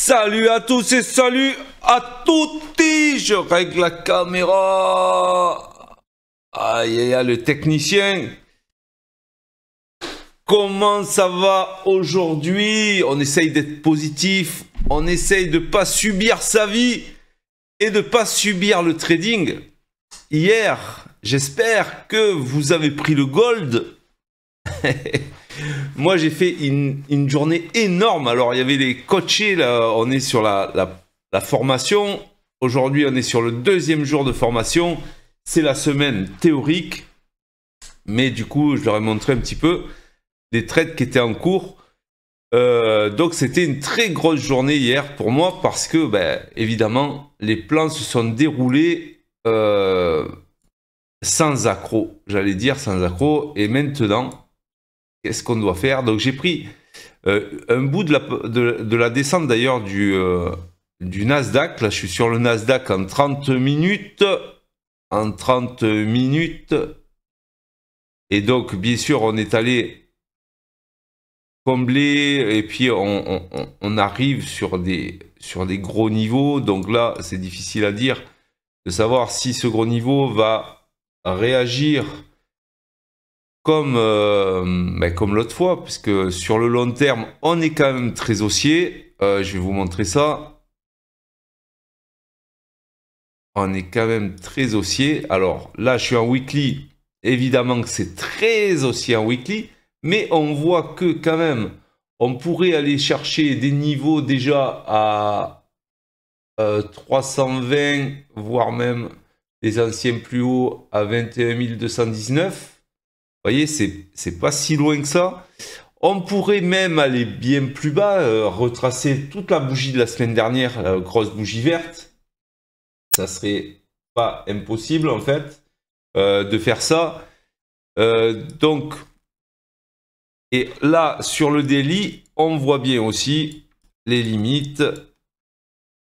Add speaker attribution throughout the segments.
Speaker 1: Salut à tous et salut à tutti. Je règle la caméra. Aïe aïe aïe, le technicien. Comment ça va aujourd'hui? On essaye d'être positif. On essaye de ne pas subir sa vie et de ne pas subir le trading. Hier, j'espère que vous avez pris le gold. Moi, j'ai fait une journée énorme. Alors, il y avait les coachés. Là, on est sur la formation. Aujourd'hui, on est sur le deuxième jour de formation. C'est la semaine théorique. Mais du coup, je leur ai montré un petit peu des trades qui étaient en cours. Donc, c'était une très grosse journée hier pour moi parce que, évidemment, les plans se sont déroulés sans accroc. J'allais dire sans accroc. Et maintenant, qu'est-ce qu'on doit faire? Donc j'ai pris un bout de la descente d'ailleurs du Nasdaq. Là, je suis sur le Nasdaq en 30 minutes. En 30 minutes. Et donc, bien sûr, on est allé combler. Et puis, on arrive sur des gros niveaux. Donc là, c'est difficile à dire de savoir si ce gros niveau va réagir comme l'autre fois, puisque sur le long terme, on est quand même très haussier. Je vais vous montrer ça. On est quand même très haussier. Alors là, je suis en weekly. Évidemment que c'est très haussier en weekly. Mais on voit que quand même, on pourrait aller chercher des niveaux déjà à 320, voire même les anciens plus hauts à 21 219. Vous voyez, c'est pas si loin que ça. On pourrait même aller bien plus bas, retracer toute la bougie de la semaine dernière, la grosse bougie verte. Ça serait pas impossible en fait de faire ça. Donc, et là sur le daily, on voit bien aussi les limites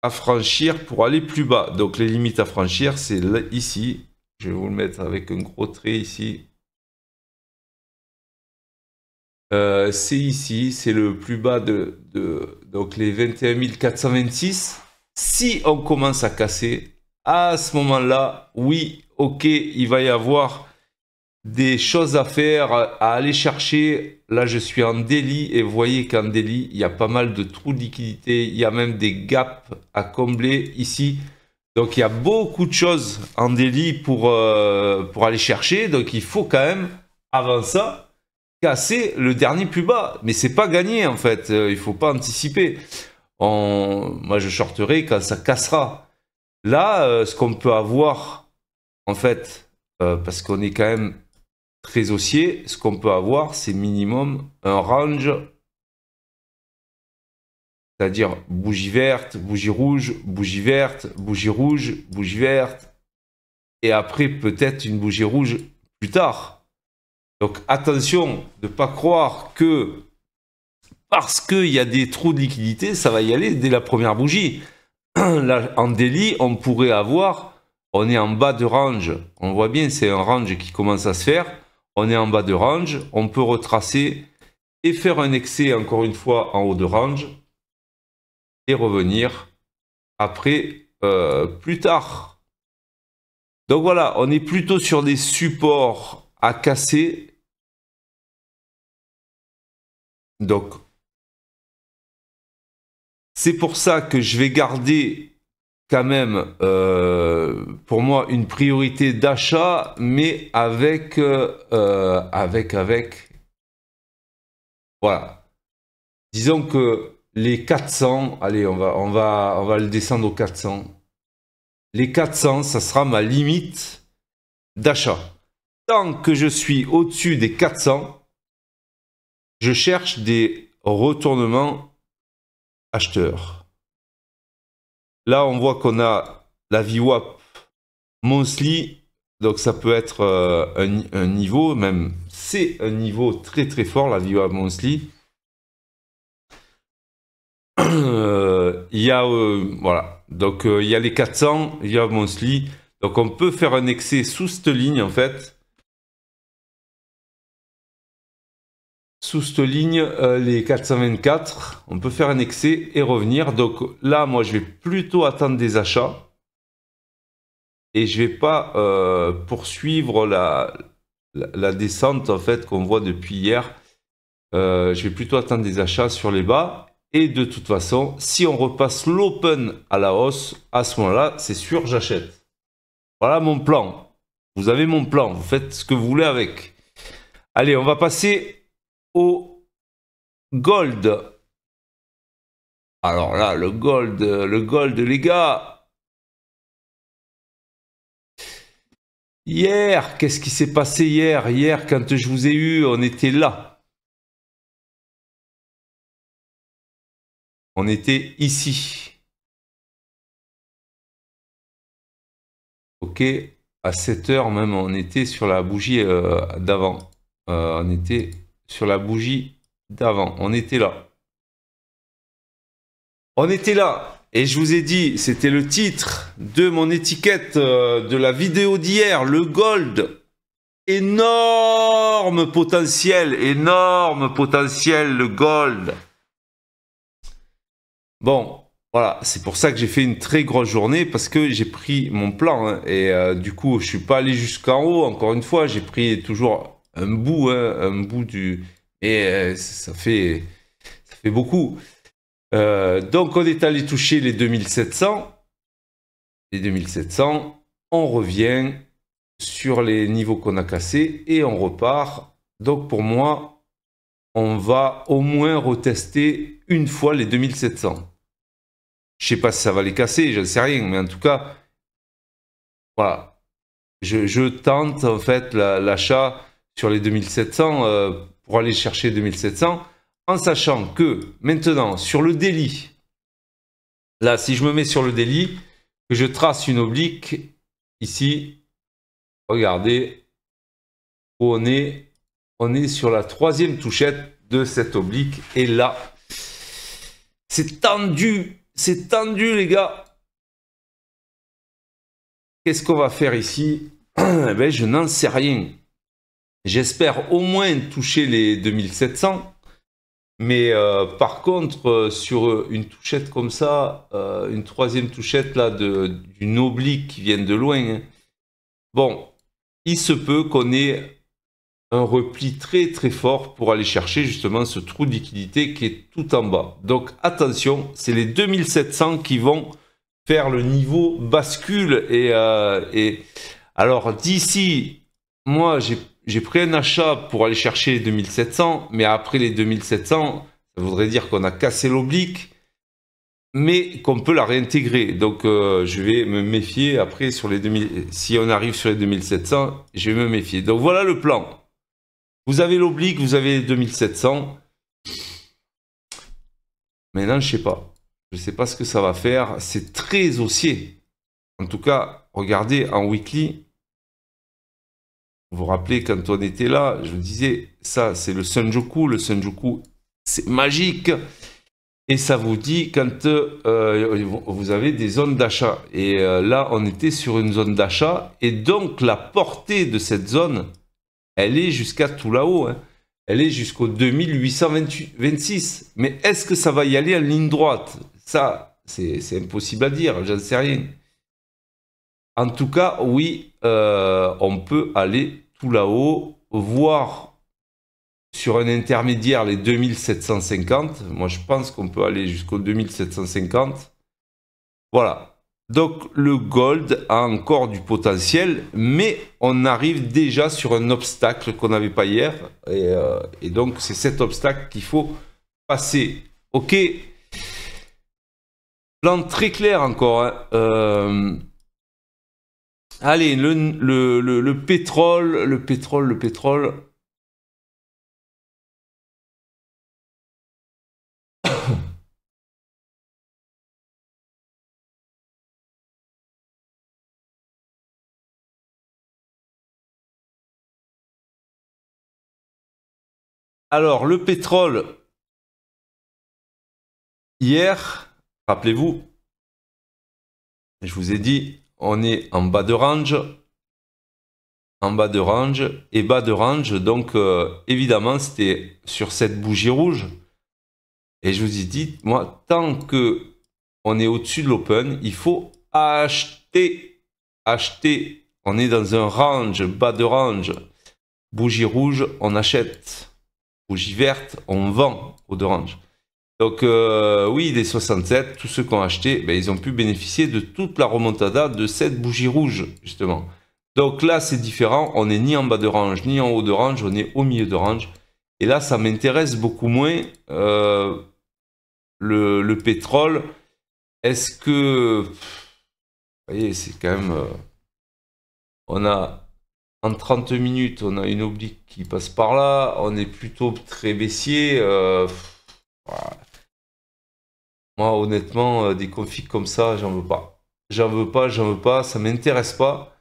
Speaker 1: à franchir pour aller plus bas. Donc les limites à franchir, c'est ici. Je vais vous le mettre avec un gros trait ici. C'est ici, c'est le plus bas donc les 21 426. Si on commence à casser, à ce moment-là, oui, ok, il va y avoir des choses à faire, à aller chercher. Là, je suis en daily et vous voyez qu'en daily, il y a pas mal de trous de liquidité. Il y a même des gaps à combler ici. Donc, il y a beaucoup de choses en daily pour aller chercher. Donc, il faut quand même, avant ça, casser le dernier plus bas, mais c'est pas gagné en fait, il faut pas anticiper. Moi je shorterai quand ça cassera. Là, ce qu'on peut avoir en fait, parce qu'on est quand même très haussier, ce qu'on peut avoir c'est minimum un range, c'est-à-dire bougie verte, bougie rouge, bougie verte, bougie rouge, bougie verte, et après peut-être une bougie rouge plus tard. Donc attention de ne pas croire que parce qu'il y a des trous de liquidité, ça va y aller dès la première bougie. Là, en daily, on pourrait avoir, on est en bas de range. On voit bien, c'est un range qui commence à se faire. On est en bas de range, on peut retracer et faire un excès encore une fois en haut de range et revenir après plus tard. Donc voilà, on est plutôt sur des supports à casser. Donc, c'est pour ça que je vais garder quand même, pour moi, une priorité d'achat, mais avec, voilà. Disons que les 400, allez, on va le descendre aux 400. Les 400, ça sera ma limite d'achat. Tant que je suis au-dessus des 400, je cherche des retournements acheteurs. Là, on voit qu'on a la VWAP monthly, donc ça peut être un niveau, même c'est un niveau très très fort, la VWAP monthly. Il y a, voilà, donc il y a les 400, il y a monthly, donc on peut faire un excès sous cette ligne en fait. sous cette ligne les 424. On peut faire un excès et revenir. Donc là, moi, je vais plutôt attendre des achats. Et je vais pas poursuivre la descente en fait qu'on voit depuis hier. Je vais plutôt attendre des achats sur les bas. Et de toute façon, si on repasse l'open à la hausse, à ce moment-là, c'est sûr, j'achète. Voilà mon plan. Vous avez mon plan. Vous faites ce que vous voulez avec. Allez, on va passer au gold. Alors là, le gold, les gars. Hier, qu'est-ce qui s'est passé hier? Hier, quand je vous ai eu, on était là. On était ici. Ok, à 7 heures même, on était sur la bougie d'avant. On était sur la bougie d'avant. On était là. On était là. Et je vous ai dit, c'était le titre de mon étiquette de la vidéo d'hier, le gold. Énorme potentiel, le gold. Bon, voilà, c'est pour ça que j'ai fait une très grosse journée, parce que j'ai pris mon plan, hein, et du coup, je suis pas allé jusqu'en haut, encore une fois, j'ai pris toujours un bout, hein, un bout du... Et ça fait beaucoup. Donc, on est allé toucher les 2700. Les 2700, on revient sur les niveaux qu'on a cassés et on repart. Donc, pour moi, on va au moins retester une fois les 2700. Je sais pas si ça va les casser, je ne sais rien, mais en tout cas, voilà. Je tente en fait l'achat sur les 2700 pour aller chercher 2700, en sachant que maintenant, sur le daily, là, si je me mets sur le daily, que je trace une oblique, ici, regardez, où on est sur la 3e touchette de cette oblique, et là, c'est tendu, les gars. Qu'est-ce qu'on va faire ici? Eh ben, je n'en sais rien. J'espère au moins toucher les 2700. Mais par contre, sur une touchette comme ça, une 3e touchette là d'une oblique qui vient de loin, hein, bon, il se peut qu'on ait un repli très très fort pour aller chercher justement ce trou de liquidité qui est tout en bas. Donc attention, c'est les 2700 qui vont faire le niveau bascule. Et alors d'ici, moi j'ai pris un achat pour aller chercher les 2700, mais après les 2700, ça voudrait dire qu'on a cassé l'oblique, mais qu'on peut la réintégrer. Donc je vais me méfier après sur les 2000. Si on arrive sur les 2700, je vais me méfier. Donc voilà le plan. Vous avez l'oblique, vous avez les 2700. Maintenant, je sais pas. Je sais pas ce que ça va faire. C'est très haussier. En tout cas, regardez en weekly. Vous vous rappelez, quand on était là, je vous disais, ça, c'est le Senjoku. Le Senjoku, c'est magique. Et ça vous dit quand vous avez des zones d'achat. Et là, on était sur une zone d'achat. Et donc, la portée de cette zone, elle est jusqu'à tout là-haut. Hein. Elle est jusqu'au 2826. Mais est-ce que ça va y aller en ligne droite? Ça, c'est impossible à dire. J'en sais rien. En tout cas, oui, on peut aller tout là-haut, voir sur un intermédiaire les 2750. Moi, je pense qu'on peut aller jusqu'au 2750. Voilà. Donc, le gold a encore du potentiel, mais on arrive déjà sur un obstacle qu'on n'avait pas hier. Et donc, c'est cet obstacle qu'il faut passer. Ok. Plan très clair encore. Hein. Allez, le pétrole. Alors, le pétrole, hier, rappelez-vous, je vous ai dit, on est en bas de range. en bas de range et bas de range. Donc évidemment c'était sur cette bougie rouge. Et je vous ai dit, moi, tant que on est au-dessus de l'open, il faut acheter. Acheter. On est dans un range, bas de range. Bougie rouge, on achète. Bougie verte, on vend au de range. Donc oui, des 67, tous ceux qui ont acheté, ben, ils ont pu bénéficier de toute la remontada de cette bougie rouge, justement. Donc là, c'est différent. On n'est ni en bas de range, ni en haut de range. On est au milieu de range. Et là, ça m'intéresse beaucoup moins. Le pétrole, est-ce que... Vous voyez, c'est quand même... on a... En 30 minutes, on a une oblique qui passe par là. On est plutôt très baissier. Voilà. Moi, honnêtement, des configs comme ça, j'en veux pas. J'en veux pas, j'en veux pas. Ça m'intéresse pas.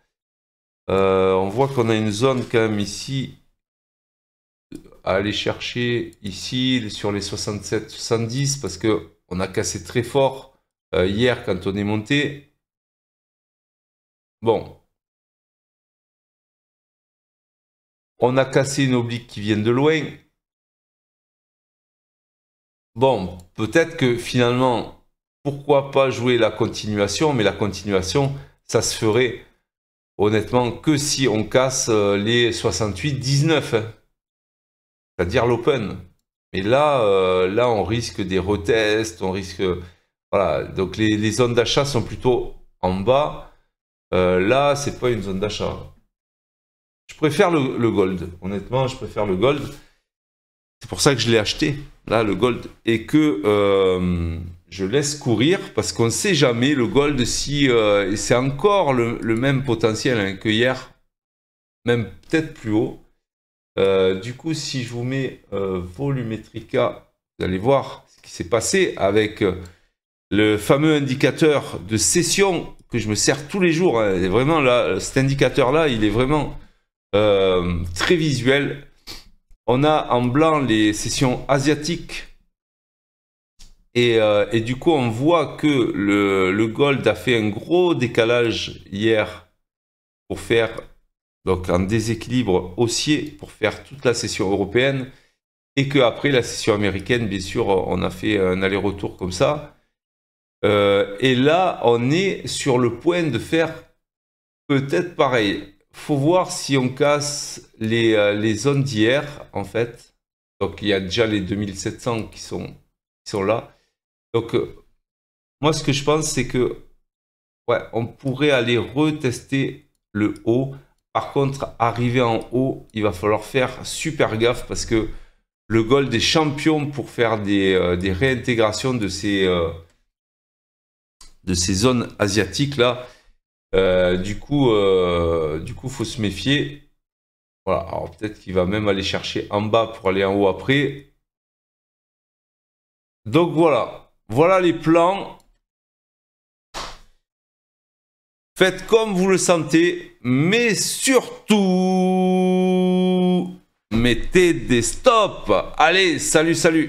Speaker 1: On voit qu'on a une zone quand même ici à aller chercher ici sur les 67-70 parce que on a cassé très fort hier quand on est monté. Bon. On a cassé une oblique qui vient de loin. Bon, peut-être que finalement, pourquoi pas jouer la continuation, mais la continuation, ça se ferait honnêtement que si on casse les 68-19, hein, c'est-à-dire l'open. Mais là, là, on risque des retests, on risque... Voilà, donc les zones d'achat sont plutôt en bas. Là, c'est pas une zone d'achat. Je préfère le gold, honnêtement, je préfère le gold. C'est pour ça que je l'ai acheté, là, le gold. Et que je laisse courir, parce qu'on ne sait jamais, le gold, si c'est encore le même potentiel hein, que hier, même peut-être plus haut. Du coup, si je vous mets Volumetrica, vous allez voir ce qui s'est passé avec le fameux indicateur de session que je me sers tous les jours. Hein. Et vraiment, là, cet indicateur-là, il est vraiment très visuel. On a en blanc les sessions asiatiques. Et du coup, on voit que le gold a fait un gros décalage hier pour faire... Donc un déséquilibre haussier pour faire toute la session européenne et qu'après la session américaine, bien sûr, on a fait un aller-retour comme ça. Et là, on est sur le point de faire peut-être pareil. Faut voir si on casse les zones d'hier, en fait. Donc il y a déjà les 2700 qui sont là. Donc moi, ce que je pense, c'est que ouais, on pourrait aller retester le haut. Par contre, arriver en haut, il va falloir faire super gaffe parce que le gold est champion pour faire des réintégrations de ces zones asiatiques là. Du coup, faut se méfier. Voilà. Alors peut-être qu'il va même aller chercher en bas pour aller en haut après. Donc voilà, voilà les plans. Faites comme vous le sentez, mais surtout, mettez des stops. Allez, salut, salut.